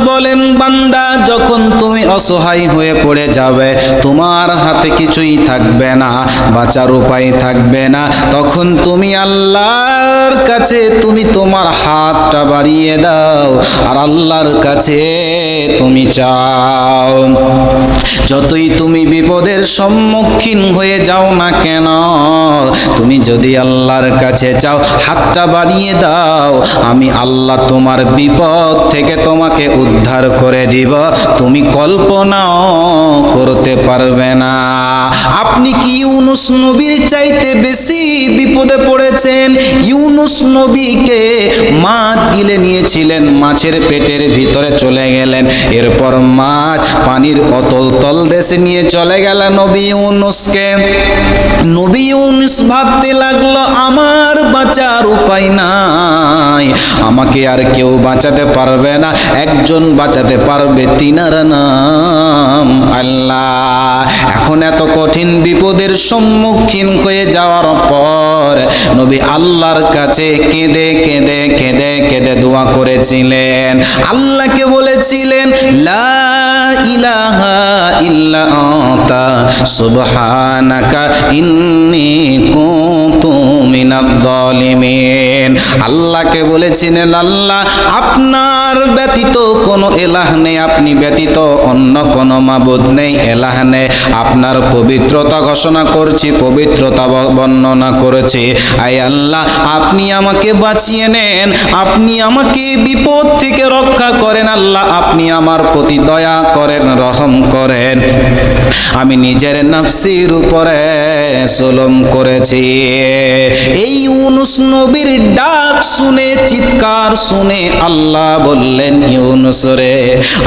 বলেন, বান্দা যখন তুমি অসহায় হয়ে পড়ে যাবে, তোমার হাতে কিছুই থাকবে না, বাঁচার উপায় থাকবে না, তখন তুমি আল্লাহর কাছে তুমি তোমার হাতটা বাড়িয়ে দাও আর আল্লাহর কাছে তুমি চাও। যতই তুমি বিপদের সম্মুখীন হয়ে যাও না কেন, তুমি যদি আল্লাহর কাছে চাও, হাতটা বাড়িয়ে দাও, আমি আল্লাহ তোমার বিপদ থেকে তোমাকে উদ্ধার করে দিব, তুমি কল্পনাও করতে পারবে না। আপনি কি ইউনুস নবীর চাইতে বেশি বিপদে পড়েছেন? ইউনুস নবীকে মাছ গিলে নিয়েছিলেন, মাছের পেটের ভিতরে চলে গেলেন, এরপর মাছ পানির অতল তলদেশে নিয়ে চলে গেল নবী ইউনুসকে। নবী ইউনুস ভাবতে লাগলো, আমার বাঁচার উপায় নাই, আমাকে আর কেউ বাঁচাতে পারবে না, একজন বাঁচাতে পারবে, তিনার নাম আল্লাহ। এখন এত কঠিন বিপদের সম্মুখীন হয়ে যাওয়ার পর নবী আল্লাহর কাছে কেঁদে কেঁদে কেঁদে কেঁদে দোয়া করেছিলেন, আল্লাহকে বলেছিলেন, লা ইলাহা ইল্লা আনতা সুবহানাকা ইন্নী কুনতু মিনাজ জালিমিন। আল্লাহকে বলেছিলেন, আল্লাহ আপনার ব্যতীত কোনো এলাহ নেই, আপনি ব্যতীত অন্য কোনো মাবুদ নেই, এলাহ নেই, আপনার পবিত্রতা ঘোষণা করছি, পবিত্রতা বর্ণনা করেছি। আয় আল্লাহ, আপনি আমাকে বাঁচিয়ে নেন, আপনি আমাকে বিপদ থেকে রক্ষা করেন, আল্লাহ আপনি আমার প্রতি দয়া করেন, রহম করেন। আমি নিজের নফসির উপরে জুলুম করেছি। এই ইউনুস নবীর ডাক শুনে, চিৎকার শুনে আল্লাহ বললেন, ইউনুস রে,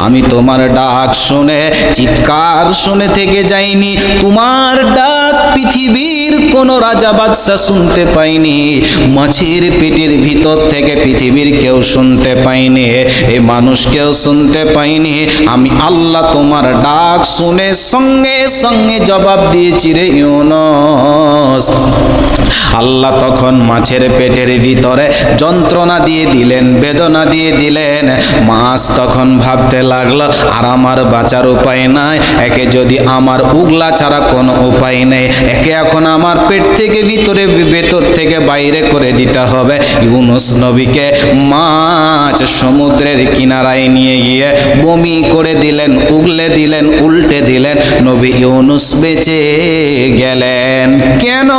আমি তোমার ডাক শুনে, চিৎকার শুনে থেকে যাইনি, তোমার ডাক পৃথিবীর কোন রাজা বাদশা শুনতে পাইনি, মাছের পেটের ভিতর থেকে পৃথিবীর কেউ শুনতে পাইনি, এই মানুষ কেউ শুনতে পাইনি, আমি আল্লাহ তোমার ডাক শুনে সঙ্গে সঙ্গে জবাব দিয়েছি রে ইউনুস। আল্লাহ তখন মাছের পেটের ভিতরে যন্ত্রণা দিয়ে দিলেন, বেদনা দিয়ে দিলেন। মাছ তখন ভাবতে লাগলো, আর আমার বাঁচার উপায় নাই, একে যদি আমার উগলা ছাড়া কোনো উপায় নেই, একে এখন আমার পেট থেকে ভেতর থেকে বাইরে করে দিতে হবে। ইউনুস নবীকে মাছ সমুদ্রের কিনারায় নিয়ে গিয়ে বমি করে দিলেন, উগলে দিলেন, উল্টে দিলেন, নবী ইউনুস বেঁচে গেলেন। কেন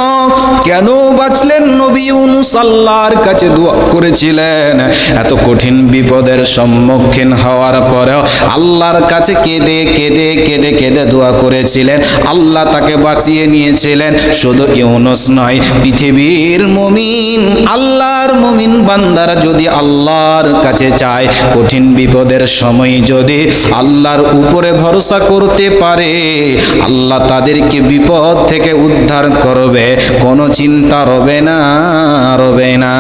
কেন বাঁচলেন নবী ইউনুস? আল্লাহর কাছে দোয়া করেছিলেন, এত কঠিন বিপদের সম্মুখীন হওয়ার পরেও আল্লাহর কাছে কেঁদে কেঁদে কেঁদে কেঁদে দোয়া করেছিলেন, আল্লাহ তাকে বাঁচিয়ে নিয়েছিলেন। শুধু ইউনুস নয়, পৃথিবীর মুমিন, আল্লাহর মুমিন বান্দারা যদি আল্লাহর কাছে চায়, কঠিন বিপদের সময় যদি আল্লাহর উপরে ভরসা করতে পারে, আল্লাহ তাদেরকে বিপদ থেকে উদ্ধার করবে, কোনো চিন্তা রবে না, রবে না।